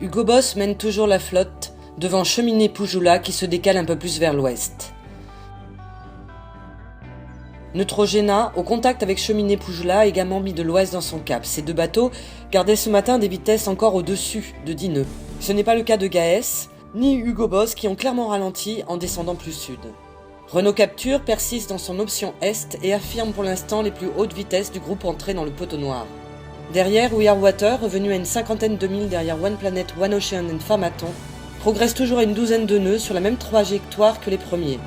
Hugo Boss mène toujours la flotte devant Cheminée Poujoula qui se décale un peu plus vers l'ouest. Neutrogena, au contact avec Cheminée Poujoula, a également mis de l'ouest dans son cap. Ces deux bateaux gardaient ce matin des vitesses encore au-dessus de 10 nœuds. Ce n'est pas le cas de Gaès, ni Hugo Boss qui ont clairement ralenti en descendant plus sud. Renault Capture persiste dans son option Est et affirme pour l'instant les plus hautes vitesses du groupe entré dans le poteau noir. Derrière, We Are Water, revenu à une cinquantaine de milles derrière One Planet, One Ocean et Famaton, progresse toujours à une douzaine de nœuds sur la même trajectoire que les premiers.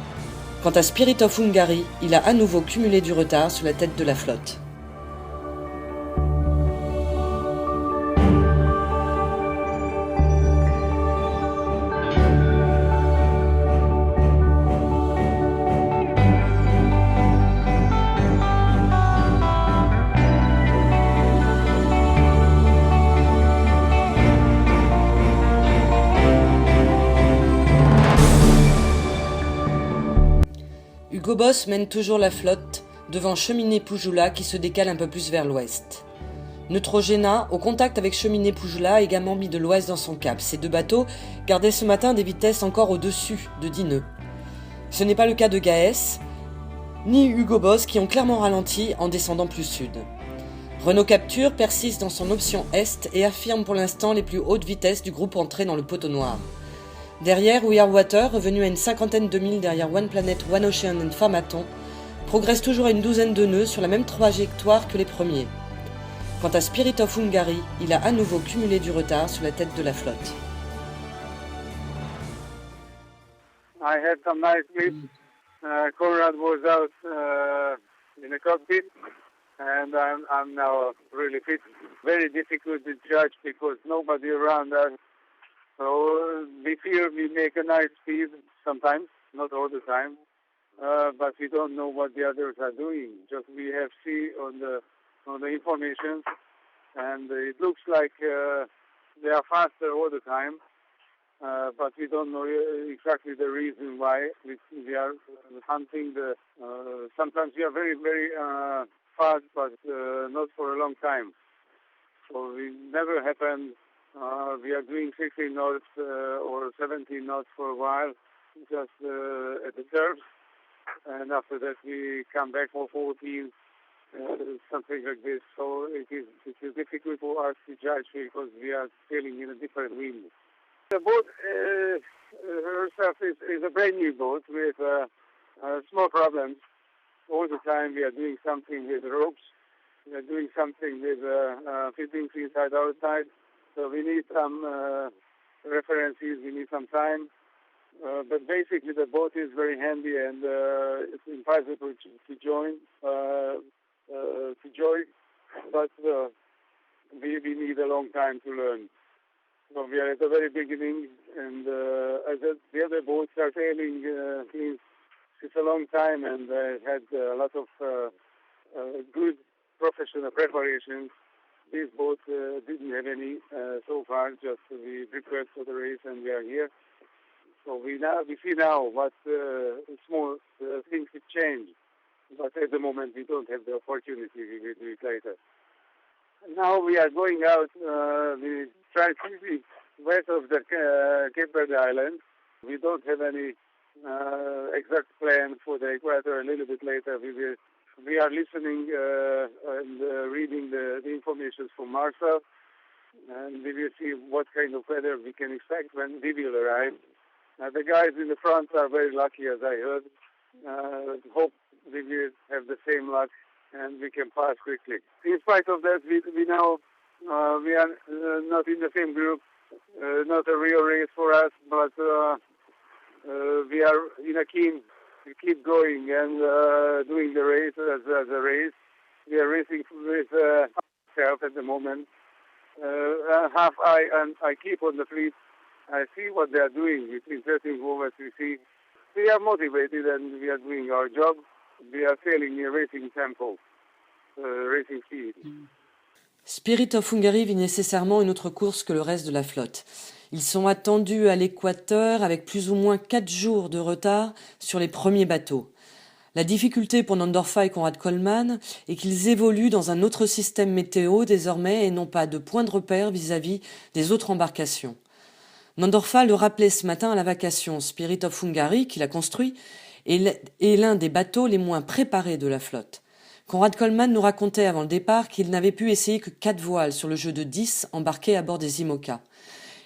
Quant à Spirit of Hungary, il a à nouveau cumulé du retard sur la tête de la flotte. Hugo Boss mène toujours la flotte devant Cheminée Poujoula qui se décale un peu plus vers l'ouest. Neutrogena, au contact avec Cheminée Poujoula, a également mis de l'ouest dans son cap. Ces deux bateaux gardaient ce matin des vitesses encore au-dessus de 10 nœuds. Ce n'est pas le cas de Gaès, ni Hugo Boss qui ont clairement ralenti en descendant plus sud. Renault Capture persiste dans son option Est et affirme pour l'instant les plus hautes vitesses du groupe entré dans le poteau noir. Derrière, We Are Water, revenu à une cinquantaine de milles derrière One Planet, One Ocean et Famaton, progresse toujours à une douzaine de nœuds sur la même trajectoire que les premiers. Quant à Spirit of Hungary, il a à nouveau cumulé du retard sur la tête de la flotte. I had some nice sleep. Conrad was out in the cockpit, and I'm now really fit. Very difficult to judge because nobody around us. So we feel we make a nice speed sometimes, not all the time, but we don't know what the others are doing. Just we have seen on the information, and it looks like they are faster all the time, but we don't know exactly the reason why. We are hunting the. Sometimes we are very fast, but not for a long time. So it never happened. We are doing 16 knots or 17 knots for a while, just at the surf, and after that we come back for 14, something like this. So it is difficult for us to judge because we are sailing in a different wind. The boat herself is a brand new boat with small problems. All the time we are doing something with ropes, we are doing something with fittings inside, outside. So we need some references, we need some time. But basically the boat is very handy and it's impossible to join, but we need a long time to learn. So we are at the very beginning, and as the other boats are sailing since a long time, and I had a lot of good professional preparations. This boat didn't have any so far, just we prepared for the race and we are here. So we see now what small things have changed, but at the moment we don't have the opportunity, we will do it later. Now we are going out, we try to be west of the Cape Verde Islands. We don't have any exact plan for the equator. A little bit later we are listening and reading the information from Marcel, and we will see what kind of weather we can expect when we will arrive. The guys in the front are very lucky, as I heard. Hope we will have the same luck and we can pass quickly. In spite of that, we now we are not in the same group, not a real race for us, but we are in a keen to keep going and doing the race as a race. We are racing with ourselves at the moment. Half eye, and I keep on the fleet. I see what they are doing. Between 13 movers, we see we are motivated and we are doing our job. We are sailing in racing tempo, racing speed. Spirit of Hungary vit nécessairement une autre course que le reste de la flotte. Ils sont attendus à l'équateur avec plus ou moins 4 jours de retard sur les premiers bateaux. La difficulté pour Nandorfa et Conrad Coleman est qu'ils évoluent dans un autre système météo désormais et n'ont pas de point de repère vis-à-vis des autres embarcations. Nandorfa le rappelait ce matin à la vacation. Spirit of Hungary, qu'il a construit, est l'un des bateaux les moins préparés de la flotte. Conrad Coleman nous racontait avant le départ qu'il n'avait pu essayer que 4 voiles sur le jeu de 10 embarqués à bord des IMOCA.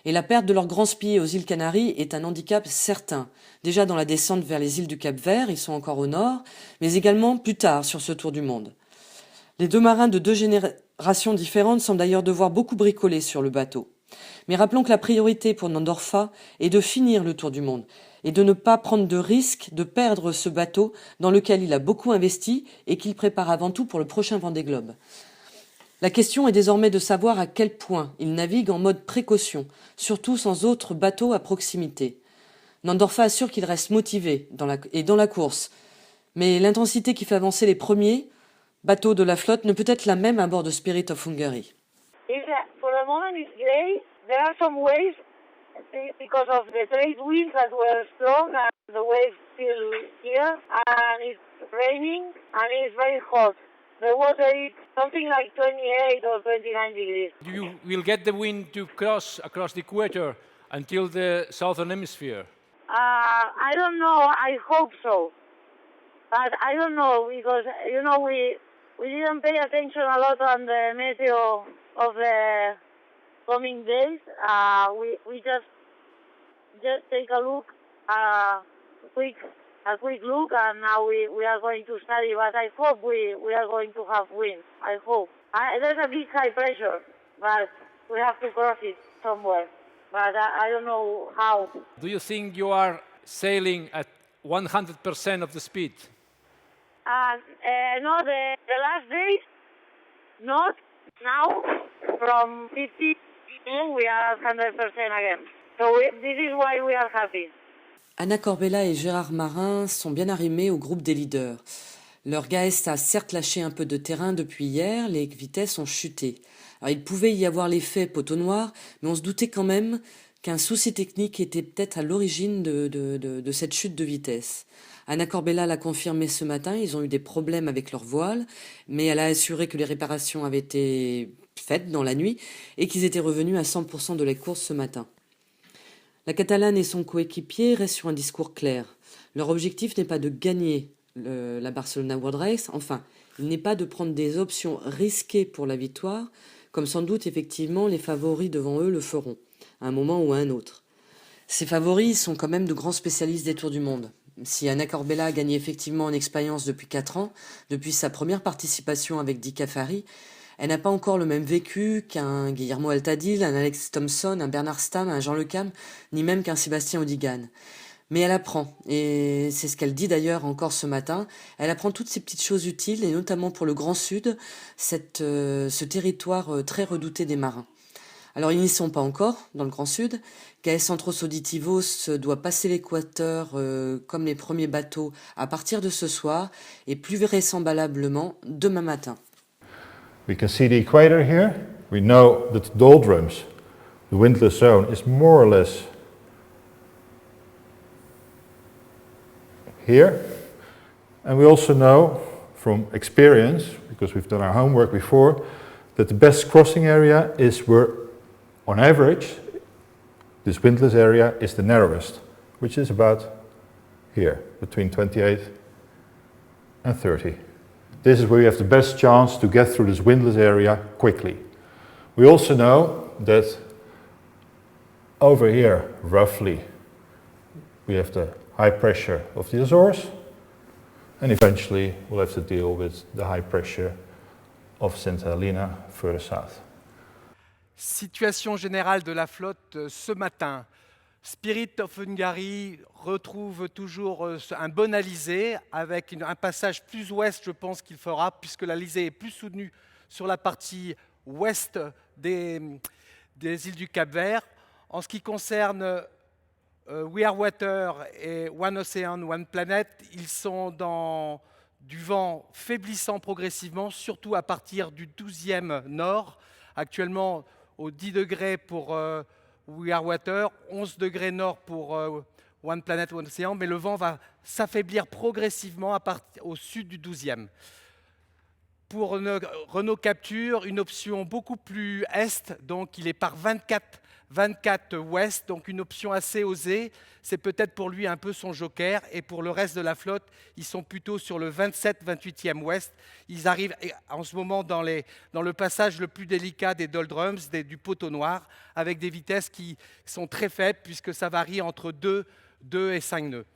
Et la perte de leur grand spier aux îles Canaries est un handicap certain. Déjà dans la descente vers les îles du Cap-Vert, ils sont encore au nord, mais également plus tard sur ce tour du monde. Les 2 marins de 2 générations différentes semblent d'ailleurs devoir beaucoup bricoler sur le bateau. Mais rappelons que la priorité pour Nandorfa est de finir le tour du monde et de ne pas prendre de risque de perdre ce bateau dans lequel il a beaucoup investi et qu'il prépare avant tout pour le prochain Vendée Globe. La question est désormais de savoir à quel point il navigue en mode précaution, surtout sans autres bateaux à proximité. Nandorfa assure qu'il reste motivé dans la course, mais l'intensité qui fait avancer les premiers bateaux de la flotte ne peut être la même à bord de Spirit of Hungary. For the moment it's great. There are some waves because of the trade winds that were strong and the waves still here, and it's raining and it's very hot. The water is something like 28 or 29 degrees. You will get the wind to cross across the equator until the southern hemisphere. I don't know. I hope so, but I don't know because we didn't pay attention a lot on the meteo of the coming days. We just take a look, a quick look, and now we are going to study. But I hope we are going to have wind. I hope. There's a big high pressure, but we have to cross it somewhere. But I don't know how. Do you think you are sailing at 100% of the speed? No, the last days, not. Now, from 50, we are 100% again. So this is why we are happy. Anna Corbella et Gérard Marin sont bien arrimés au groupe des leaders. Leur Gaest a certes lâché un peu de terrain depuis hier, les vitesses ont chuté. Alors il pouvait y avoir l'effet poteau noir, mais on se doutait quand même qu'un souci technique était peut-être à l'origine de cette chute de vitesse. Anna Corbella l'a confirmé ce matin, ils ont eu des problèmes avec leur voile, mais elle a assuré que les réparations avaient été faites dans la nuit et qu'ils étaient revenus à 100% de la course ce matin. La Catalane et son coéquipier restent sur un discours clair. Leur objectif n'est pas de gagner la Barcelona World Race, enfin, il n'est pas de prendre des options risquées pour la victoire, comme sans doute effectivement les favoris devant eux le feront, à un moment ou à un autre. Ces favoris sont quand même de grands spécialistes des Tours du Monde. Si Anna Corbella a gagné effectivement en expérience depuis 4 ans, depuis sa première participation avec Dick Afari, elle n'a pas encore le même vécu qu'un Guillermo Altadil, un Alex Thompson, un Bernard Stamm, un Jean Le Cam, ni même qu'un Sébastien Odigane. Mais elle apprend, et c'est ce qu'elle dit d'ailleurs encore ce matin, elle apprend toutes ces petites choses utiles, et notamment pour le Grand Sud, ce territoire très redouté des marins. Alors ils n'y sont pas encore, dans le Grand Sud. KS Antros Auditivos doit passer l'équateur comme les premiers bateaux à partir de ce soir, et plus vraisemblablement demain matin. We can see the equator here. We know that the doldrums, the windless zone, is more or less here. And we also know from experience, because we've done our homework before, that the best crossing area is where, on average, this windless area is the narrowest, which is about here, between 28 and 30. This is where you have the best chance to get through this windless area quickly. We also know that over here, roughly, we have the high pressure of the Azores, and eventually we'll have to deal with the high pressure of St. Helena further south. Situation générale de la flotte ce matin. Spirit of Hungary retrouve toujours un bon alizé avec un passage plus ouest, je pense qu'il fera, puisque l'alizé est plus soutenue sur la partie ouest des îles du Cap-Vert. En ce qui concerne We Are Water et One Ocean, One Planet, ils sont dans du vent faiblissant progressivement, surtout à partir du 12e nord. Actuellement, aux 10 degrés pour We Are Water, 11 degrés nord pour One Planet, One Ocean, mais le vent va s'affaiblir progressivement au sud du 12e. Pour Renault Capture, une option beaucoup plus est, donc il est par 24 24 ouest, donc une option assez osée. C'est peut-être pour lui un peu son joker. Et pour le reste de la flotte, ils sont plutôt sur le 27-28e ouest. Ils arrivent en ce moment dans le passage le plus délicat des doldrums, du poteau noir, avec des vitesses qui sont très faibles puisque ça varie entre 2 et 5 nœuds.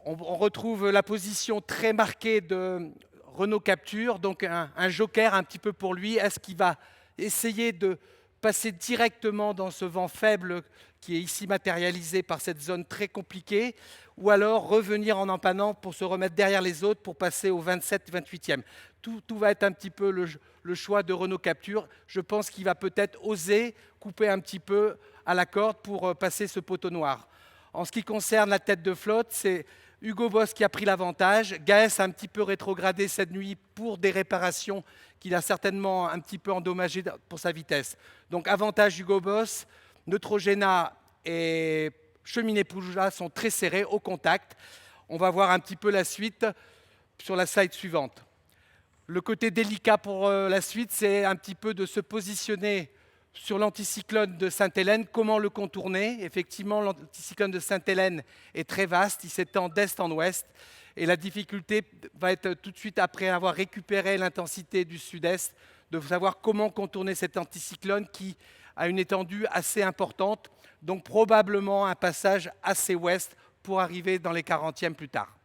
On retrouve la position très marquée de Renault Capture, donc un joker un petit peu pour lui. Est-ce qu'il va essayer de passer directement dans ce vent faible qui est ici matérialisé par cette zone très compliquée, ou alors revenir en empannant pour se remettre derrière les autres pour passer au 27-28e. Tout va être un petit peu le choix de Renault Capture. Je pense qu'il va peut-être oser couper un petit peu à la corde pour passer ce poteau noir. En ce qui concerne la tête de flotte, c'est Hugo Boss qui a pris l'avantage. Gaes a un petit peu rétrogradé cette nuit pour des réparations qu'il a certainement un petit peu endommagées pour sa vitesse. Donc avantage Hugo Boss, Neutrogena et Cheminée Poujoulat sont très serrés au contact. On va voir un petit peu la suite sur la slide suivante. Le côté délicat pour la suite, c'est un petit peu de se positionner sur l'anticyclone de Sainte-Hélène, comment le contourner. Effectivement, l'anticyclone de Sainte-Hélène est très vaste, il s'étend d'est en ouest. Et la difficulté va être tout de suite, après avoir récupéré l'intensité du sud-est, de savoir comment contourner cet anticyclone qui a une étendue assez importante. Donc probablement un passage assez ouest pour arriver dans les 40e plus tard.